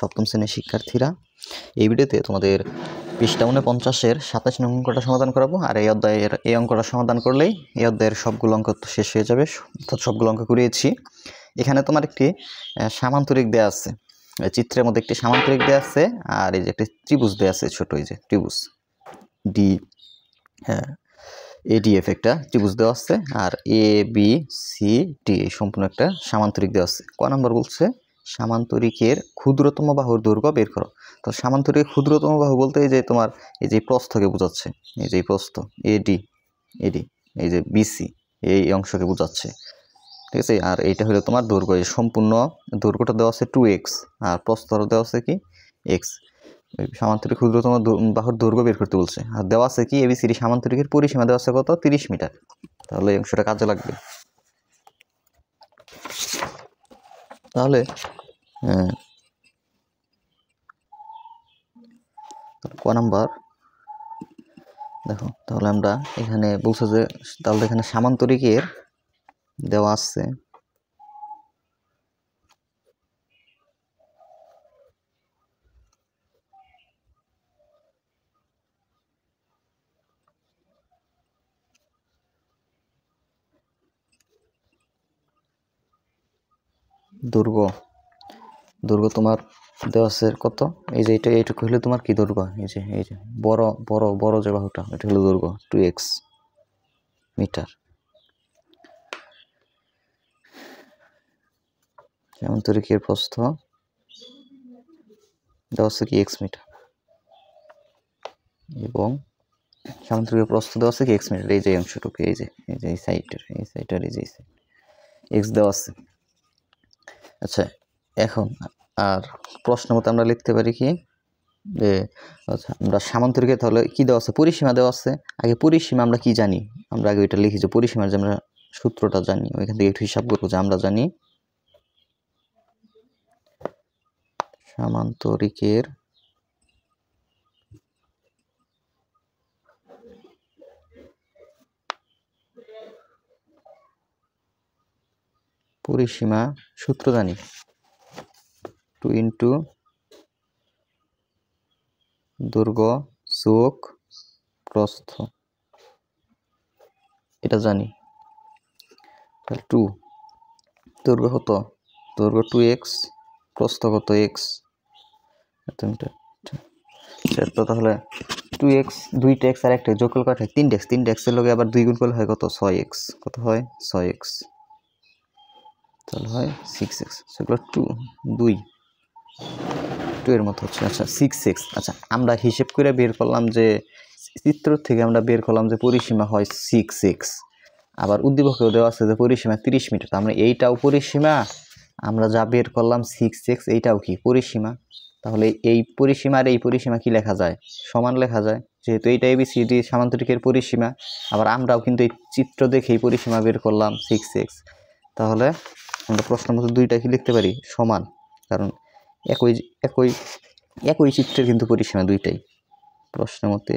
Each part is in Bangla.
সপ্তম শ্রেণীর শিক্ষার্থীরা। এই ভিডিওতে তোমাদের পৃষ্ঠা 49-এর 27 নং অঙ্কটা সমাধান করাবো। আর এই অধ্যায়ের এই অঙ্কটা সমাধান করলেই এই অধ্যায়ের সবগুলো অঙ্ক শেষ হয়ে যাবে, অর্থাৎ সবগুলো অঙ্ক করিয়েছি। এখানে তোমার একটি সামান্তরিক দেয়া আছে, চিত্রের মধ্যে একটি সামান্তরিক দেয়া আছে, আর এই যে একটি ত্রিভুজ দেয়া আছে, ছোট এই যে ত্রিভুজ ডি, হ্যাঁ ADF একটা ত্রিভুজ দেওয়া আছে, আর ABCD এই সম্পূর্ণ একটা সামান্তরিক দেওয়া আছে। ক নাম্বার বলছে সামান্তরিকের ক্ষুদ্রতম বাহুর দৈর্ঘ্য বের করো। তো সামান্তরিকের ক্ষুদ্রতম বাহু বলতে এই যে তোমার এই যে প্রস্থকে বোঝাচ্ছে, এই যে প্রস্থ AD, এই যে BC এই অংশকে বোঝাচ্ছে, ঠিক আছে। আর এইটা হলো তোমার দৈর্ঘ্য, এই সম্পূর্ণ দৈর্ঘ্যটা দেওয়া আছে 2x, আর প্রস্থটা দেওয়া আছে কি x। সামান্তরিক ক্ষুদ্রতম বাহুর দৈর্ঘ্য বের করতে বলছে, আর দেওয়া আছে কি ABCD সামান্তরিকের পরিসীমা দেওয়া আছে কত 30 মিটার। তাহলে এই অংশটা কাজে লাগবে। তাহলে ক নাম্বার দেখো, তাহলে আমরা এখানে বলছে যে তাহলে এখানে সামান্তরিকের দেওয়া আছে দৈর্ঘ্য তোমার দেওয়া আছে কত, এই যে এইটুকু হলে তোমার কি দৈর্ঘ্য, এই যে বড় যে বাহুটা, এটা হলো দৈর্ঘ্য 2x মিটার। সামান্তরিকের প্রস্থ দেওয়া আছে কি x মিটার, এবং সামান্তরিকের প্রস্থ দেওয়া আছে কি x মিটার। এই যে অংশটুকু, এই সাইডের এই যে x দেওয়া আছে। আচ্ছা, এখন আর প্রশ্ন মতো আমরা লিখতে পারি কি যে আচ্ছা আমরা সামান্তরিকে তাহলে কি দেওয়া আছে, পরিসীমা দেওয়া আছে। আগে পরিসীমা আমরা কি জানি, আমরা আগে ওইটা লিখি যে পরিসীমার যে আমরা সূত্রটা জানি, ওইখান থেকে একটু হিসাব করবো। যে আমরা জানি সামান্তরিকের পরিসীমা সূত্র জানি 2 ইন্টু দৈর্ঘ্য যোগ প্রস্থ, এটা জানি। তাহলে 2 দৈর্ঘ্য কত, দৈর্ঘ্য 2x, প্রস্থ কত x। তো তাহলে 2x, 2x আর একটা যোগ করলে কত হয় 3x, 3x এর লগে আবার 2 গুণ করলে হয় কত 6x, কত হয় 6x, তাহলে হয় 6x। সেগুলো 2 এর মতো হচ্ছে। আচ্ছা 6x, আচ্ছা আমরা হিসেব করে বের করলাম যে চিত্র থেকে আমরা বের করলাম যে পরিসীমা হয় 6x, আবার উদ্দীপকেও দেওয়া আছে যে পরিসীমা 30 মিটার। আমরা এইটাও পরিসীমা, আমরা যা বের করলাম 6x এইটাও কি পরিসীমা। তাহলে এই পরিসীমা আর এই পরিসীমা কি লেখা যায়, সমান লেখা যায়, যেহেতু এইটা ABCD সামান্তরিকের পরিসীমা। আবার আমরাও কিন্তু এই চিত্র দেখেই পরিসীমা বের করলাম 6x। তাহলে আমরা প্রশ্ন মতো দুইটা কি লিখতে পারি সমান, কারণ একই চিত্রের কিন্তু পরিসীমা দুইটাই। প্রশ্ন মতে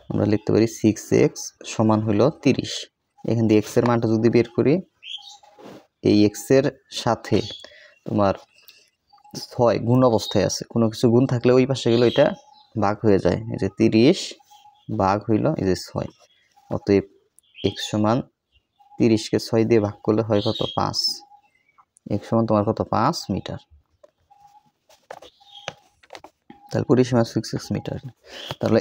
আমরা লিখতে পারি 6x সমান হলো 30। এখান দিয়ে x এর মানটা যদি বের করি, এই x এর সাথে তোমার 6 গুণ অবস্থায় আছে, কোনো কিছু গুণ থাকলে ওই পাশে গেলে এটা ভাগ হয়ে যায়। এই যে 30 ভাগ হইল এই যে 6, অতএব x সমান 30কে 6 দিয়ে ভাগ করলে হয় কত 5, x সমান তোমার কত 5 মিটার। তাহলে পরিসীমা 6x মিটার, তাহলে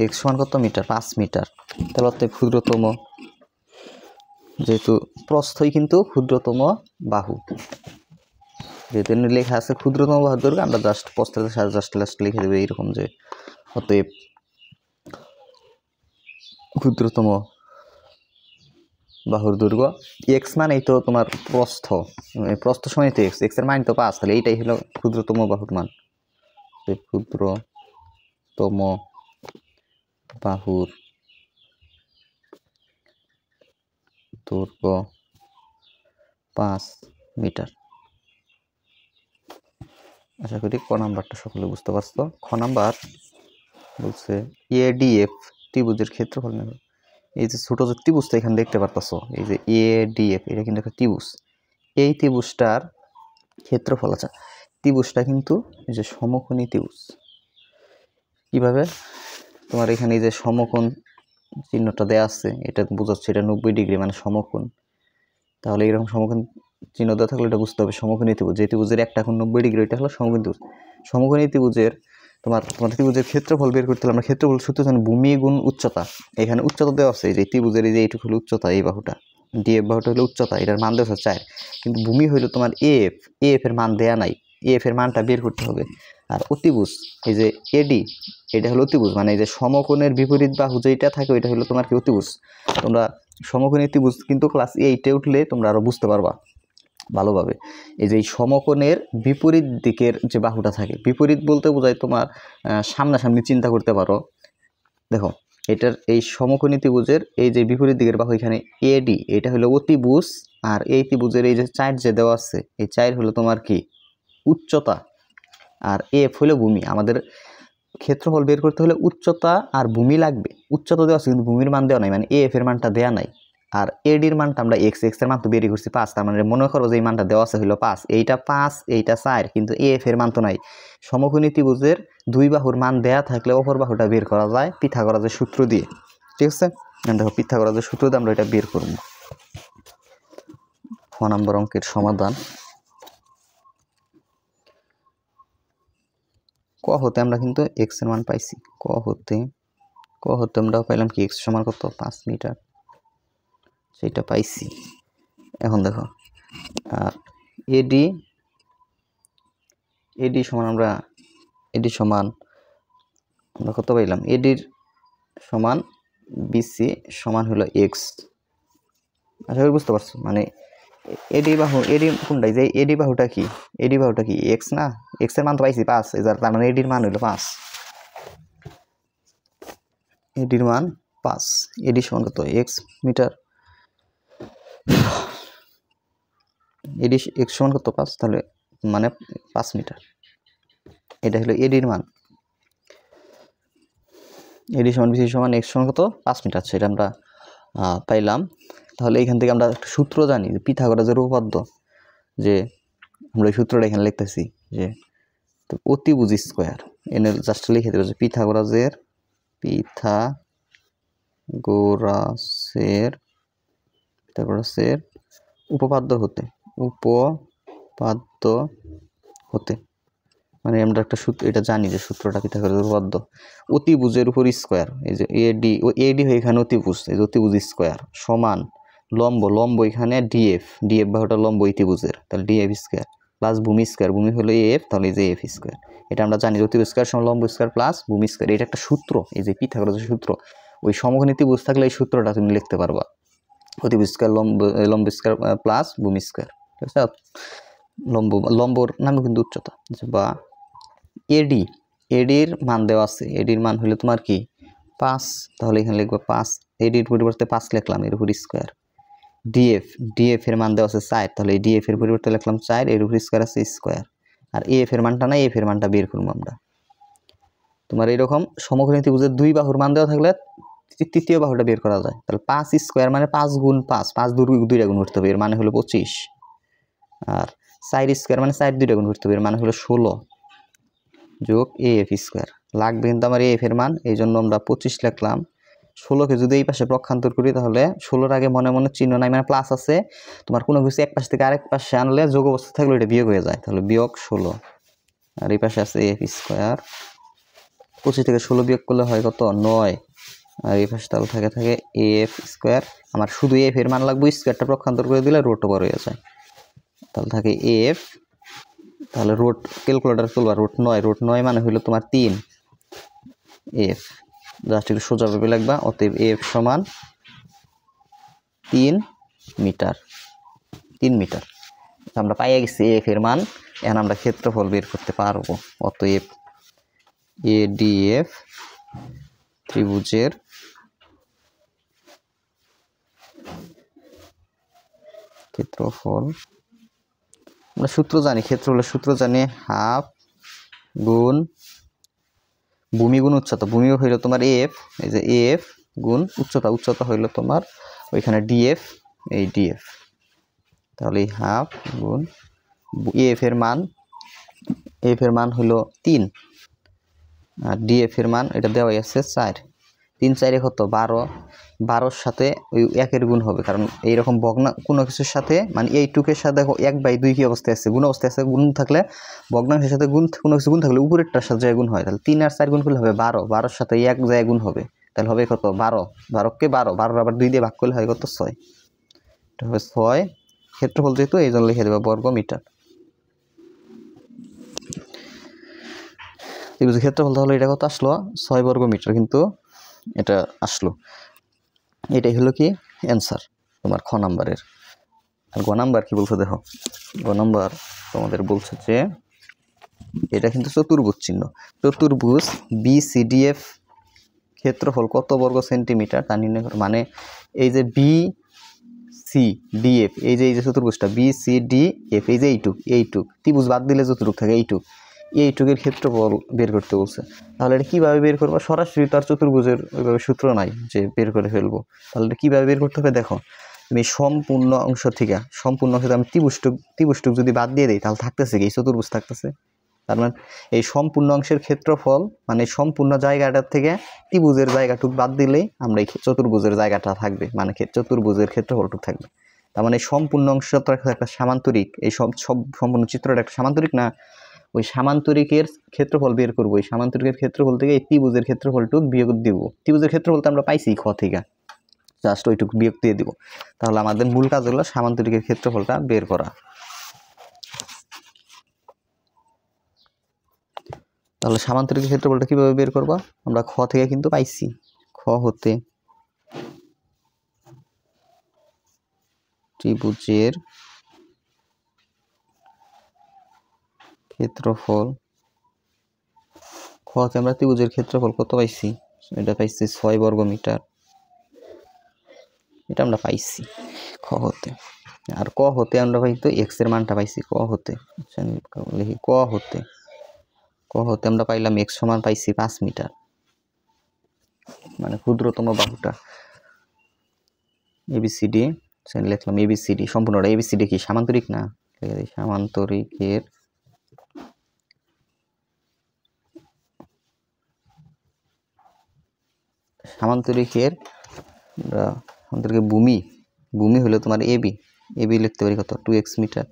x সমান কত মিটার 5 মিটার। তাহলে অতএব ক্ষুদ্রতম, যেহেতু প্রস্থই কিন্তু ক্ষুদ্রতম বাহু, যেহেতু লেখা আছে ক্ষুদ্রতম বাহুর দৈর্ঘ্য, আমরা জাস্ট প্রস্থের সাথে জাস্ট লিখে দেবো এইরকম যে অতএব ক্ষুদ্রতম বাহুর দৈর্ঘ্য x মানেই তো তোমার প্রস্থ সময় তো x এর মান তো 5, তাহলে এইটাই হলো ক্ষুদ্রতম বাহুর মান। ক্ষুদ্রতম বাহুর দৈর্ঘ্য 5 মিটার। আশা করি ক নাম্বারটা সকলে বুঝতে পারছো। খ নাম্বার বলছে ADF ত্রিভুজের ক্ষেত্রফল নেব। এই যে ছোট যে ত্রিভুজটা এখানে দেখতে পারতেছো, এই যে ADF, এটা কিন্তু একটা ত্রিভুজ। এই ত্রিভুজটার ক্ষেত্রফল, আচ্ছা ত্রিভুজটা কিন্তু এই যে সমকোণী ত্রিভুজ। কিভাবে? তোমার এখানে এই যে সমকোণ চিহ্নটা দেওয়া আছে, এটা বোঝাচ্ছে এটা 90 ডিগ্রি মানে সমকোণ। তাহলে এরকম সমকোণ চিহ্ন দেওয়া থাকলে এটা বুঝতে হবে সমকোণী ত্রিভুজ। যে ত্রিভুজের একটা এখন 90 ডিগ্রি, এটা হলো সমকোণী ত্রিভুজ। সমকোণী ত্রিভুজের তোমার ত্রিভুজের ক্ষেত্রফল বের করতে হলে আমরা ক্ষেত্রফল সূত্র জানি ভূমি গুণ উচ্চতা। এখানে উচ্চতা দেওয়া আছে, যে ত্রিভুজের এই যে এইটুকু হলো উচ্চতা, এই বাহুটা ডিএফ বাহুটা হলো উচ্চতা, এটার মান দেওয়া আছে 4, কিন্তু ভূমি হইলো তোমার এফ এর মান দেয়া নাই, এফ এর মানটা বের করতে হবে। আর অতিভুজ এই যে এডি, এটা হলো অতিভুজ, মানে এই যে সমকোণের বিপরীত বাহু যেটা থাকে ওইটা হলো তোমার কি অতিভুজ। তোমরা সমকোণী ত্রিভুজ কিন্তু ক্লাস 8-এ উঠলে তোমরা আরো বুঝতে পারবা ভালোভাবে। এই যে সমকোণের বিপরীত দিকের যে বাহুটা থাকে, বিপরীত বলতে বোঝায় তোমার সামনাসামনি চিন্তা করতে পারো। দেখো এটার এই সমকোণী ত্রিভুজের এই যে বিপরীত দিকের বাহু এখানে এডি, এটা হলো অতিভুজ। আর এই ত্রিভুজের এই যে 4 যে দেওয়া আছে, এই 4 হলো তোমার কি উচ্চতা, আর এফ হলো ভূমি। আমাদের ক্ষেত্রফল বের করতে হলে উচ্চতা আর ভূমি লাগবে। উচ্চতা দেওয়া আছে কিন্তু ভূমির মান দেওয়া নাই, মানে এফ এর মানটা দেওয়া নাই। আর এডির মানটা আমরা এক্স এর মান তো বেরিয়ে করছি 5, তার মানে মনে করো যে এই মানটা দেওয়া আছে হলো 5, এইটা 5 এইটা 4, কিন্তু এফ এর মান তো নাই। সমকোণী ত্রিভুজের দুই বাহুর মান দেয়া থাকলে অপর বাহুটা বের করা যায় পিথাগোরাসের সূত্র দিয়ে। ঠিক আছে, দেখো পিথাগোরাসের সূত্র দিয়ে আমরা এটা বের করব। 6 নম্বর অঙ্কের সমাধান। ক হতে আমরা কিন্তু এক্স এর মান পাইছি। ক হতে আমরা পাইলাম কি এক্স সমান কত 5 মিটার, সেটা পাইছি। এখন দেখো এডি সমান আমরা কত পাইলাম, এডির সমান বিসি সমান হলো এক্স। আশা করি বুঝতে পারছো, মানে এডি কোনটা, যে এডি বাহুটা কি এক্স না, এক্স এর মান তো পাইছি 5, তার মানে এডির মান হলো 5, এডির মান 5, এডি সমান কত এক্স মিটার, এডি এক্স সমান কত 5, তাহলে মানে 5 মিটার। এটা হলো এডির মান, এডি সমান বিসি সমান এক্স সমান কত 5 মিটার, সেটা আমরা পাইলাম। তাহলে এখান থেকে আমরা একটা সূত্র জানি যে পিথাগোরাসের উপপাদ্য, যে আমরা এই সূত্রটা এখানে লিখতেছি যে অতিভুজ স্কয়ার, এনে জাস্ট লিখে দেবো যে পিথাগোরাসের উপপাদ্য হতে মানে আমরা একটা সূত্র এটা জানি যে সূত্রটা পিথাগোরাসের উপপাদ্য। অতিভুজের উপর স্কয়ার, এই যে এডি হয়ে এখানে অতিভুজ, এই যে অতিভুজ স্কয়ার সমান লম্ব এখানে ডিএফ বাহুটা লম্ব অতিভুজের, তাহলে ডিএফ স্কয়ার প্লাস ভূমি স্কয়ার, ভূমি হলো এফ, তাহলে এই যে এফ স্কয়ার। এটা আমরা জানি অতিভুজ স্কয়ার সমান লম্ব স্কয়ার প্লাস ভূমি স্কয়ার, এটা একটা সূত্র, এই যে পিথাগোরাসের সূত্র। ওই সমকোণী ত্রিভুজ থাকলে এই সূত্রটা তুমি লিখতে পারবা, অতিভুজ স্কয়ার লম্ব স্কয়ার প্লাস ভূমি স্কয়ার। ঠিক আছে, লম্বর নামে কিন্তু উচ্চতা, বা এডির মান দেওয়া আছে, এডির মান হলো তোমার কি 5, তাহলে এখানে লিখবো 5, এডির পরিবর্তে 5 লিখলাম, এর উপর স্কয়ার। ডিএফ এর মান দেওয়া আছে 4, তাহলে এই ডিএফ এর পরিবর্তে লিখলাম 4, এর উপর স্কয়ার আছে স্কয়ার। আর এফ এর মানটা নাই, এফ এর মানটা বের করবো আমরা। তোমার এরকম সমকোণী ত্রিভুজের দুই বাহুর মান দেওয়া থাকলে তৃতীয় বাহুটা বের করা যায়। তাহলে 5 স্কয়ার মানে 5 গুণ 5, 5 দুইটা গুণ করতে হবে, এর মানে হলো 25। আর 4 স্কয়ার মানে 4 দুইটা গুণ করতে হবে, এর মানে হলো 16 যোগ এফ স্কয়ার। লাগবে কিন্তু আমার এফ এর মান, এই জন্য আমরা 25 লিখলাম। 16কে যদি এই পাশে পক্ষান্তর করি তাহলে 16-র আগে মনে মনে চিহ্ন নাই, মানে প্লাস আছে। তোমার কোনো কিছু এক পাশ থেকে আরেক পাশে আনলে যোগ অবস্থা থাকলে এটা বিয়োগ হয়ে যায়, তাহলে বিয়োগ 16। আর এই পাশে আছে এফ স্কয়ার, 25 থেকে 16 বিয়োগ করলে হয় কত 9, আর এই পাশে তাহলে থাকে এফ স্কয়ার। আমার শুধু এফ এর মান লাগবে, স্কয়ারটা পক্ষান্তর করে দিলে রুট ওভার হয়ে যায়, তাহলে থাকে এফ, তাহলে রুট ক্যালকুলেটর তুলবা, রুট 9 মানে হইলো তোমার 3 এফ, জাস্ট একটু সোজাভাবে লাগবা। অতএব এফ সমান 3 মিটার। আমরা পাইয়া গেছি এফ এর মান, এখন আমরা ক্ষেত্রফল বের করতে পারবো। অতএব এডিএফ ত্রিভুজের ক্ষেত্রফল, আমরা সূত্র জানি, ক্ষেত্রফলের সূত্র জানি হাফ গুণ ভূমি গুণ উচ্চতা। ভূমি হইল তোমার এফ, এই যে এফ গুণ উচ্চতা হইল তোমার ওইখানে ডিএফ, এই ডিএফ। তাহলে হাফ গুণ এফ এর মান এফ এর মান হলো 3 আর ডিএফ এর মান এটা দেওয়াই আছে 4 3 4 কত 12 12 এর সাথে ওই 1 এর গুণ হবে কারণ এইরকম ভগ্না কোনো কিছুর সাথে মানে এই টুকের সাথে দেখো 1/2 কি অবস্থায় আছে গুণ অবস্থায় আছে গুণ থাকলে ভগ্নাংশের সাথে গুণ কোনো কিছু গুণ থাকলে উপরেরটার সাথে যায় গুণ হয় তাহলে 3 আর 4 গুণ করলে হবে 12 12 এর সাথে 1 যায় গুণ হবে তাহলে হবে কত 12 12 কে 12 12 আবার 2 দিয়ে ভাগ করলে হয় কত 6 এটা হবে 6 ক্ষেত্রফল যেহেতু এই জন্য লিখে দেব বর্গ মিটার ত্রিভুজের ক্ষেত্রফল তাহলে এটা কত আসলো 6 বর্গ মিটার কিন্তু এটা আসলো এটাই হলো কি অ্যান্সার তোমার খ নাম্বারের আর গ নাম্বার কি বলছে দেখো গ নাম্বার তোমাদের বলছে যে এটা কিন্তু চতুর্ভুজ চিহ্ন চতুর্ভুজ বিসিডিএফ ক্ষেত্রফল কত বর্গ সেন্টিমিটার তা নির্ণয় করো মানে এই যে বিসিডিএফ এই যে চতুর্ভুজটা বিসিডিএফ এই যে এইটুক ত্রিভুজ বাদ দিলে যতটুক থাকে এইটুকের ক্ষেত্রফল বের করতে বলছে তাহলে এটা কীভাবে বের করবো সরাসরি তার চতুর্ভুজের ওইভাবে সূত্র নাই যে বের করে ফেলবো তাহলে এটা কীভাবে বের করতে হবে দেখো তুমি সম্পূর্ণ অংশ থেকে আমি ত্রিভুজটুক যদি বাদ দিয়ে দিই তাহলে থাকতেছে কি চতুর্ভুজ থাকতেছে তার মানে এই সম্পূর্ণ অংশের ক্ষেত্রফল মানে সম্পূর্ণ জায়গাটার থেকে ত্রিভুজের জায়গাটুক বাদ দিলেই আমরা এই চতুর্ভুজের জায়গাটা থাকবে মানে চতুর্ভুজের ক্ষেত্রফলটুক থাকবে তার মানে সম্পূর্ণ অংশ তো একটা সামান্তরিক এই সব সম্পূর্ণ চিত্রটা একটা সামান্তরিক না ওই সামান্তরিকের ক্ষেত্রফল বের করবো এই সামান্তরিকের ক্ষেত্রফল থেকে এই ত্রিভুজের ক্ষেত্রফলটুক বিয়োগ দিব ত্রিভুজের ক্ষেত্রফল তো আমরা পাইছি খ থেকে জাস্ট ওইটুকু বিয়োগ দিয়ে দিব তাহলে আমাদের মূল কাজ হলো সামান্তরিকের ক্ষেত্রফলটা বের করা তাহলে সামান্তরিকের ক্ষেত্রফলটা কিভাবে বের করব আমরা খ থেকে কিন্তু পাইছি খ হতে ত্রিভুজের ক্ষেত্রফল খ হতে আমরা ত্রিভুজের ক্ষেত্রফল কত পাইছি এটা পাইছি 6 বর্গ মিটার এটা আমরা পাইছি খ হতে আর ক হতে আমরা পাইতো এক্স এর মানটা পাইছি ক হতে লিখি ক হতে আমরা পাইলাম এক্স সমান পাইছি 5 মিটার মানে ক্ষুদ্রতম বাহুটা এবিসিডি লিখলাম এবিসিডি সম্পূর্ণটা এবিসিডি কি সামান্তরিক না সামান্তরিকের সামান্তরিকের ভূমি হলো তোমার এবি লিখতে পারি কত 2x মিটার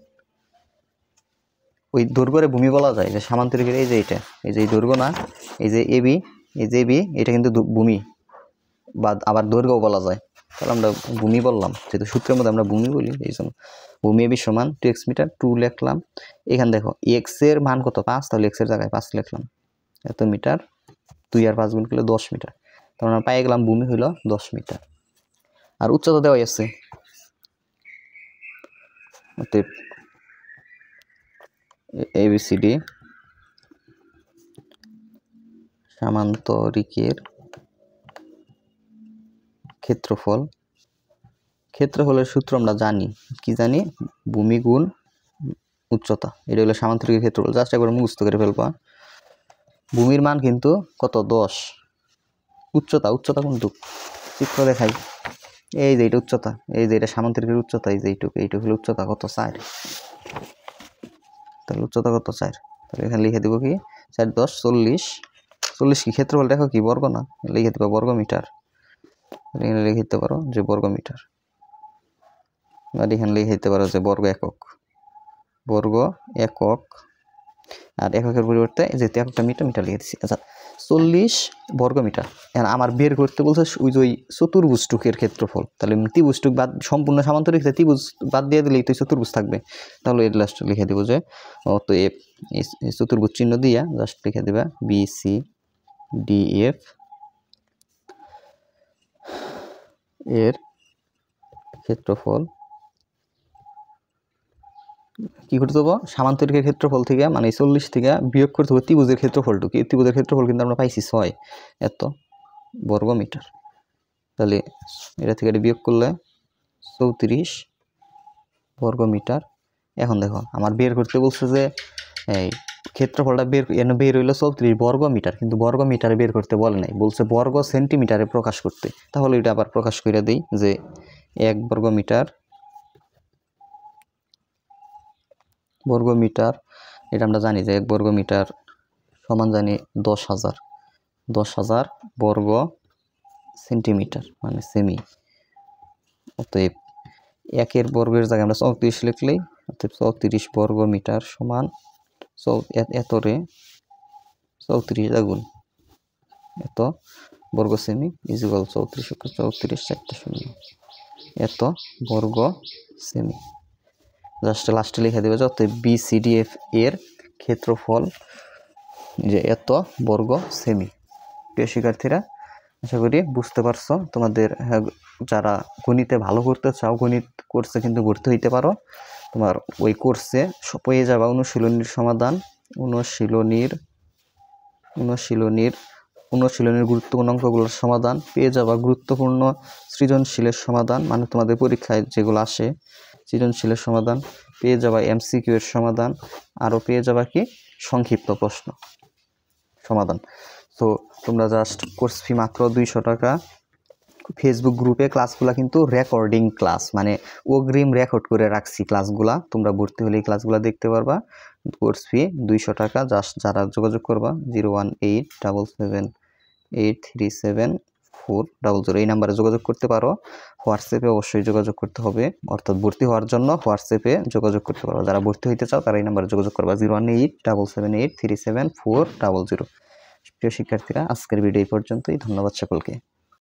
ওই দৈর্ঘ্যের ভূমি বলা যায় যে সামান্তরিকের এই যে এটা এই যে দৈর্ঘ্য না এই যে এবি এটা কিন্তু ভূমি বা আবার দৈর্ঘ্যও বলা যায় তাহলে আমরা ভূমি বললাম যেহেতু সূত্রের মধ্যে আমরা ভূমি বলি এই জন্য ভূমি এবি সমান 2x মিটার 2 লিখলাম এখানে দেখো x এর মান কত 5 তাহলে x এর জায়গায় 5 লিখলাম এত মিটার 2 আর 5 গুণ করলে 10 মিটার তাহলে আমরা পাই গেলাম ভূমি হলো 10 মিটার আর উচ্চতা দেওয়া আছে অতএব এবিসিডি সামান্তরিকের ক্ষেত্রফলের সূত্র আমরা জানি কি জানি ভূমি গুণ উচ্চতা এটা হলো সামান্তরিকের ক্ষেত্রফল জাস্ট একবার মুখস্থ করে ফেলবা ভূমির মান কিন্তু কত 10 উচ্চতা কোনটুক চিত্র দেখাই এই যে এটা উচ্চতা এই যে এটা সামান্তরিকের উচ্চতা এই যে এইটুকু হলো উচ্চতা কত 4 তাহলে উচ্চতা কত 4 তাহলে এখানে লিখে দেব কি 4 10 40 কি ক্ষেত্রফল দেখো কি বর্গ না লিখে দেব বর্গ মিটার এখানে লিখে দিতে পারো যে বর্গ মিটার আর এখানে লিখে দিতে পারো যে বর্গ একক আর এককের পরিবর্তে যে এককটা মিটার লিখে দিচ্ছি আচ্ছা 40 বর্গ মিটার এখন আমার বের করতে বলছে ওই যে চতুর্ভুজটুকের ক্ষেত্রফল তাহলে ত্রিভুজটুক বাদ সম্পূর্ণ সামান্তরিক ত্রিভুজ বাদ দিয়ে দিলেই তো চতুর্ভুজ থাকবে তাহলে এর লাস্ট লিখে দেবো যে অতএব এই চতুর্ভুজ চিহ্ন দিয়া জাস্ট লিখে দেবা BCDF এর ক্ষেত্রফল কি করতে হবে সামান্তরিকের ক্ষেত্রফল থেকে মানে 40 থেকে বিয়োগ করতে হবে ত্রিভুজের ক্ষেত্রফলটুকু এই ত্রিভুজের ক্ষেত্রফল কিন্তু আমরা পাইছি 6 এত বর্গ মিটার তাহলে এটা থেকে এটা বিয়োগ করলে 34 বর্গ মিটার এখন দেখো আমার বের করতে বলছে যে এই ক্ষেত্রফলটা বের হইলো 34 বর্গ মিটার কিন্তু বর্গ মিটারে বের করতে বলে নাই বলছে বর্গ সেন্টিমিটারে প্রকাশ করতে তাহলে এটা আবার প্রকাশ করে দেই যে 1 বর্গ মিটার এটা আমরা জানি যে 1 বর্গ মিটার সমান জানি 10,000 বর্গ সেন্টিমিটার মানে সেমি। অতএব 1 বর্গের জায়গায় আমরা 34 লিখলেই, অতএব 34 বর্গ মিটার সমান এতরে 34 গুণ এত বর্গ সেমি ইকুয়াল 34 4 এত বর্গ সেমি। জাস্ট লাস্টে লিখে দেবে যে অতএব BCDF এর ক্ষেত্রফল যে এত বর্গ সেমি। প্রিয় শিক্ষার্থীরা, আশা করি বুঝতে পারছো। তোমাদের যারা গণিতে ভালো করতে চাও, গণিত কোর্সে কিন্তু ভর্তি হইতে পারো। তোমার ওই কোর্সে পেয়ে যাবা অনুশীলনীর সমাধান, অনুশীলনীর গুরুত্বপূর্ণ অঙ্কগুলোর সমাধান, পেয়ে যাবা গুরুত্বপূর্ণ সৃজনশীলের সমাধান, মানে তোমাদের পরীক্ষায় যেগুলো আসে সৃজনশীলের সমাধান, পেয়ে যাবা MCQ এর সমাধান, আরও পেয়ে যাবা কি সংক্ষিপ্ত প্রশ্ন সমাধান। তো তোমরা জাস্ট কোর্স ফি মাত্র 200 টাকা। ফেসবুক গ্রুপে ক্লাসগুলো কিন্তু রেকর্ডিং ক্লাস, মানে অগ্রিম রেকর্ড করে রাখছি ক্লাসগুলা। তোমরা ভর্তি হলে এই ক্লাসগুলো দেখতে পারবা। কোর্স ফি 200 টাকা। জাস্ট যারা যোগাযোগ করবা 01877837400 এই নাম্বারে যোগাযোগ করতে পারো। হোয়াটসঅ্যাপে অবশ্যই যোগাযোগ করতে হবে, অর্থাৎ ভর্তি হওয়ার জন্য হোয়াটসঅ্যাপে যোগাযোগ করতে পারো। যারা ভর্তি হইতে চাও তারা এই নাম্বারে যোগাযোগ করবা 01877837400। প্রিয় শিক্ষার্থীরা, আজকের ভিডিও এই পর্যন্তই। ধন্যবাদ সকলকে।